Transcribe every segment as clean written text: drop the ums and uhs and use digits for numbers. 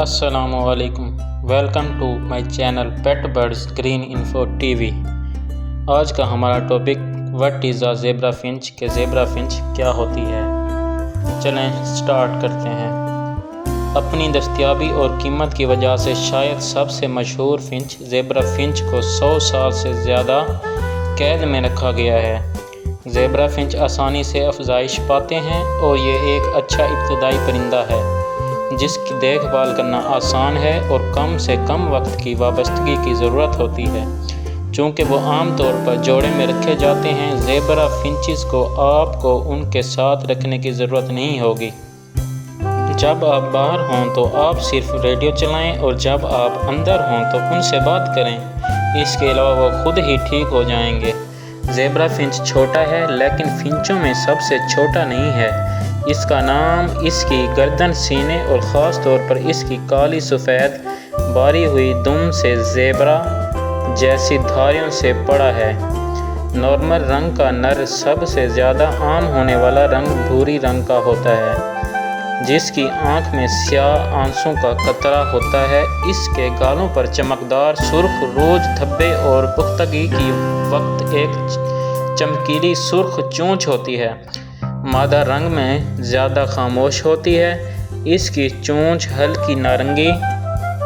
السلام علیکم، welcome to my channel pet birds green info TV وی۔ آج کا ہمارا topic what is a zebra finch کہ زیبرا فنچ کیا ہوتی ہے۔ چلیں سٹارٹ کرتے ہیں۔ اپنی دستیابی اور قیمت کی وجہ سے شاید سب سے مشہور فنچ زیبرا فنچ کو 100 سال سے زیادہ قید میں رکھا گیا ہے۔ زیبرا فنچ آسانی سے افزائش پاتے ہیں اور یہ ایک اچھا ابتدائی پرندہ ہے جس کی دیکھ بھال کرنا آسان ہے اور کم سے کم وقت کی وابستگی کی ضرورت ہوتی ہے۔ چونکہ وہ عام طور پر جوڑے میں رکھے جاتے ہیں، زیبرا فنچز کو آپ کو ان کے ساتھ رکھنے کی ضرورت نہیں ہوگی۔ جب آپ باہر ہوں تو آپ صرف ریڈیو چلائیں اور جب آپ اندر ہوں تو ان سے بات کریں۔ اس کے علاوہ وہ خود ہی ٹھیک ہو جائیں گے۔ زیبرا فنچ چھوٹا ہے لیکن فنچوں میں سب سے چھوٹا نہیں ہے۔ اس کا نام اس کی گردن، سینے اور خاص طور پر اس کی کالی سفید باری ہوئی دم سے زیبرا جیسی دھاریوں سے پڑا ہے۔ نارمل رنگ کا نر سب سے زیادہ عام ہونے والا رنگ بھوری رنگ کا ہوتا ہے جس کی آنکھ میں سیاہ آنسوں کا قطرہ ہوتا ہے۔ اس کے گالوں پر چمکدار سرخ روج دھبے اور پختگی کی وقت ایک چمکیلی سرخ چونچ ہوتی ہے۔ مادہ رنگ میں زیادہ خاموش ہوتی ہے۔ اس کی چونچ ہلکی نارنگی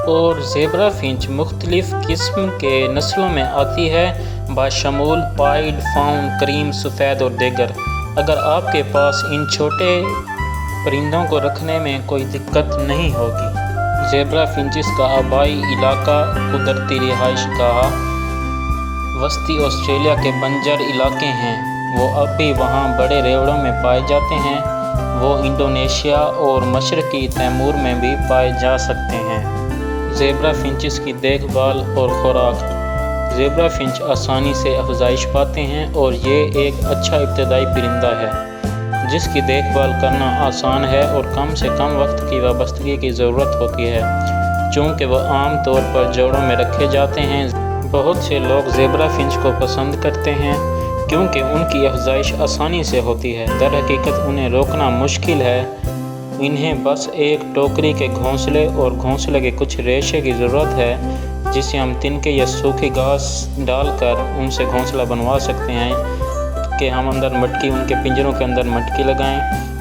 اور زیبرا فنچ مختلف قسم کے نسلوں میں آتی ہے بشمول پائیڈ، فاؤن، کریم سفید اور دیگر۔ اگر آپ کے پاس ان چھوٹے پرندوں کو رکھنے میں کوئی دقت نہیں ہوگی۔ زیبرا فنچز کا آبائی علاقہ قدرتی رہائش گاہ وسطی آسٹریلیا کے بنجر علاقے ہیں۔ وہ اب بھی وہاں بڑے ریوڑوں میں پائے جاتے ہیں۔ وہ انڈونیشیا اور مشرقی تیمور میں بھی پائے جا سکتے ہیں۔ زیبرا فنچز کی دیکھ بھال اور خوراک۔ زیبرا فنچ آسانی سے افزائش پاتے ہیں اور یہ ایک اچھا ابتدائی پرندہ ہے جس کی دیکھ بھال کرنا آسان ہے اور کم سے کم وقت کی وابستگی کی ضرورت ہوتی ہے۔ چونکہ وہ عام طور پر جوڑوں میں رکھے جاتے ہیں، بہت سے لوگ زیبرا فنچ کو پسند کرتے ہیں کیونکہ ان کی افزائش آسانی سے ہوتی ہے۔ در حقیقت انہیں روکنا مشکل ہے۔ انہیں بس ایک ٹوکری کے گھونسلے اور گھونسلے کے کچھ ریشے کی ضرورت ہے جسے ہم تنکے یا سوکھی گھاس ڈال کر ان سے گھونسلہ بنوا سکتے ہیں کہ ہم اندر مٹکی ان کے پنجروں کے اندر مٹکی لگائیں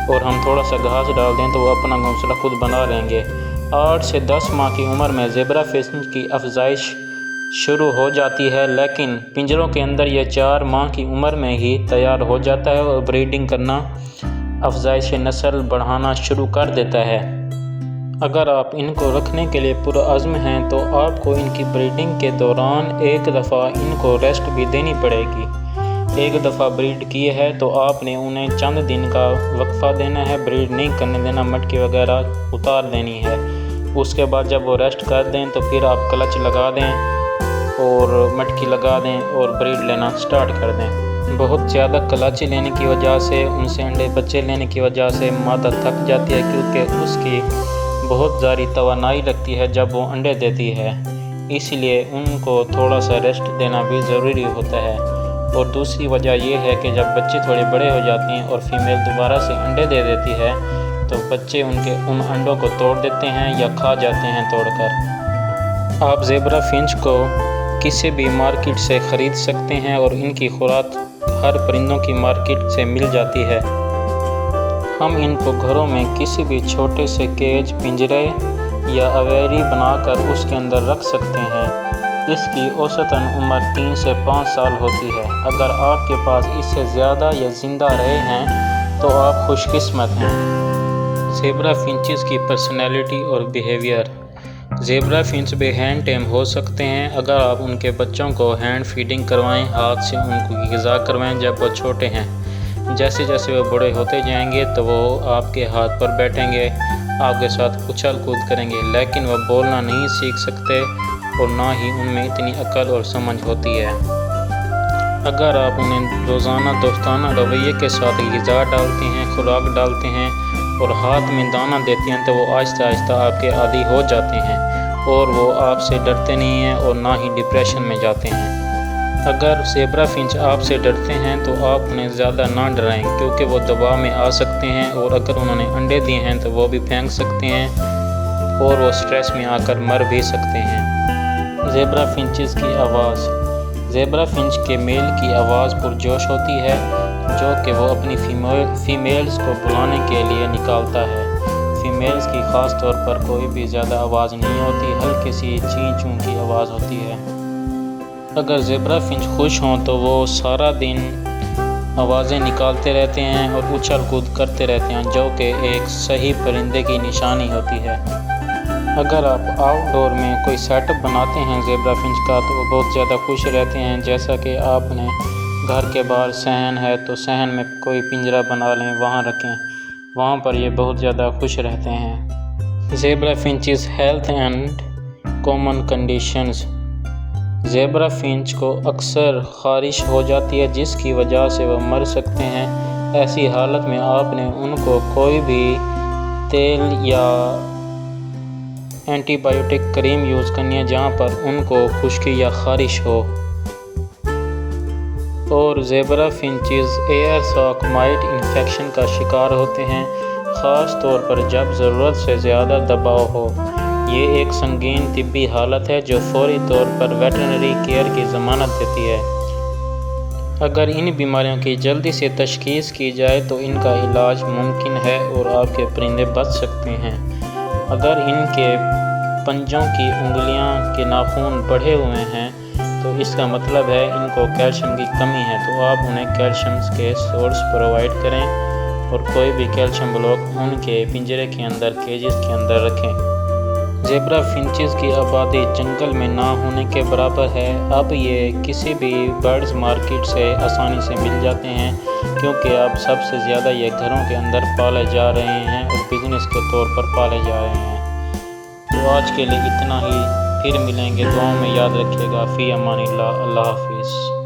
اور ہم تھوڑا سا گھاس ڈال دیں تو وہ اپنا گھونسلہ خود بنا لیں گے۔ 8 سے 10 ماہ کی عمر میں زیبرا فنچ کی افزائش شروع ہو جاتی ہے، لیکن پنجروں کے اندر یہ 4 ماہ کی عمر میں ہی تیار ہو جاتا ہے اور بریڈنگ کرنا افزائش نسل بڑھانا شروع کر دیتا ہے۔ اگر آپ ان کو رکھنے کے لیے پرعزم ہیں تو آپ کو ان کی بریڈنگ کے دوران ایک دفعہ ان کو ریسٹ بھی دینی پڑے گی۔ ایک دفعہ بریڈ کیے ہے تو آپ نے انہیں چند دن کا وقفہ دینا ہے، بریڈ نہیں کرنے دینا، مٹکی وغیرہ اتار دینی ہے۔ اس کے بعد جب وہ ریسٹ کر دیں تو پھر آپ کلچ لگا دیں اور مٹکی لگا دیں اور بریڈ لینا سٹارٹ کر دیں۔ بہت زیادہ کلچ لینے کی وجہ سے، ان سے انڈے بچے لینے کی وجہ سے مادہ تھک جاتی ہے کیونکہ اس کی بہت زیادہ توانائی لگتی ہے جب وہ انڈے دیتی ہے، اس لیے ان کو تھوڑا سا ریسٹ دینا بھی ضروری ہوتا ہے۔ اور دوسری وجہ یہ ہے کہ جب بچے تھوڑے بڑے ہو جاتے ہیں اور فیمیل دوبارہ سے انڈے دے دیتی ہے تو بچے ان انڈوں کو توڑ دیتے ہیں یا کھا جاتے ہیں توڑ کر۔ آپ زیبرا فنچ کو کسی بھی مارکیٹ سے خرید سکتے ہیں اور ان کی خوراک ہر پرندوں کی مارکیٹ سے مل جاتی ہے۔ ہم ان کو گھروں میں کسی بھی چھوٹے سے کیج، پنجرے یا اویری بنا کر اس کے اندر رکھ سکتے ہیں۔ اس کی اوسطاً عمر 3 سے 5 سال ہوتی ہے۔ اگر آپ کے پاس اس سے زیادہ یا زندہ رہے ہیں تو آپ خوش قسمت ہیں۔ زیبرا فنچز کی پرسنالٹی اور بیہیویئر۔ زیبرا فنچ بے ہینڈ ٹیم ہو سکتے ہیں۔ اگر آپ ان کے بچوں کو ہینڈ فیڈنگ کروائیں، ہاتھ سے ان کو غذا کروائیں جب وہ چھوٹے ہیں، جیسے جیسے وہ بڑے ہوتے جائیں گے تو وہ آپ کے ہاتھ پر بیٹھیں گے، آپ کے ساتھ اچھل کود کریں گے، لیکن وہ بولنا نہیں سیکھ سکتے اور نہ ہی ان میں اتنی عقل اور سمجھ ہوتی ہے۔ اگر آپ انہیں روزانہ دوستانہ رویے کے ساتھ غذا ڈالتے ہیں، خوراک ڈالتے ہیں اور ہاتھ میں دانہ دیتے ہیں تو وہ آہستہ آہستہ آپ کے عادی ہو جاتے ہیں اور وہ آپ سے ڈرتے نہیں ہیں اور نہ ہی ڈپریشن میں جاتے ہیں۔ اگر زیبرا فنچ آپ سے ڈرتے ہیں تو آپ انہیں زیادہ نہ ڈرائیں کیونکہ وہ دباؤ میں آ سکتے ہیں اور اگر انہوں نے انڈے دیے ہیں تو وہ بھی پھینک سکتے ہیں اور وہ سٹریس میں آ کر مر بھی سکتے ہیں۔ زیبرا فنچز کی آواز۔ زیبرا فنچ کے میل کی آواز پرجوش ہوتی ہے، جو کہ وہ اپنی فیمیلز کو بلانے کے لیے نکالتا ہے۔ فیمیلز کی خاص طور پر کوئی بھی زیادہ آواز نہیں ہوتی، ہلکی سی چین چون کی آواز ہوتی ہے۔ اگر زیبرا فنچ خوش ہوں تو وہ سارا دن آوازیں نکالتے رہتے ہیں اور اچھل کود کرتے رہتے ہیں، جو کہ ایک صحیح پرندے کی نشانی ہوتی ہے۔ اگر آپ آؤٹ ڈور میں کوئی سیٹ اپ بناتے ہیں زیبرا فنچ کا تو وہ بہت زیادہ خوش رہتے ہیں، جیسا کہ آپ نے گھر کے باہر صحن ہے تو صحن میں کوئی پنجرا بنا لیں، وہاں رکھیں، وہاں پر یہ بہت زیادہ خوش رہتے ہیں۔ Zebra finches health and common conditions. Zebra finch کو اکثر خارش ہو جاتی ہے جس کی وجہ سے وہ مر سکتے ہیں۔ ایسی حالت میں آپ نے ان کو کوئی بھی تیل یا اینٹی بائیوٹک کریم یوز کرنی ہے جہاں پر ان کو خشکی یا خارش ہو۔ اور زیبرا فنچز ایئر ساک مائٹ انفیکشن کا شکار ہوتے ہیں، خاص طور پر جب ضرورت سے زیادہ دباؤ ہو۔ یہ ایک سنگین طبی حالت ہے جو فوری طور پر ویٹرنری کیئر کی ضمانت دیتی ہے۔ اگر ان بیماریوں کی جلدی سے تشخیص کی جائے تو ان کا علاج ممکن ہے اور آپ کے پرندے بچ سکتے ہیں۔ اگر ان کے پنجوں کی انگلیاں کے ناخن بڑھے ہوئے ہیں تو اس کا مطلب ہے ان کو کیلشیم کی کمی ہے، تو آپ انہیں کیلشیم کے سورس پرووائڈ کریں اور کوئی بھی کیلشیم بلاک ان کے پنجرے کے اندر کیجز کے اندر رکھیں۔ زیبرا فنچز کی آبادی جنگل میں نہ ہونے کے برابر ہے۔ اب یہ کسی بھی برڈز مارکیٹ سے آسانی سے مل جاتے ہیں کیونکہ اب سب سے زیادہ یہ گھروں کے اندر پالے جا رہے ہیں اور بزنس کے طور پر پالے جا رہے ہیں۔ تو آج کے لیے اتنا ہی، پھر ملیں گے، دعاؤں میں یاد رکھیے گا۔ فی امان اللہ، اللہ حافظ۔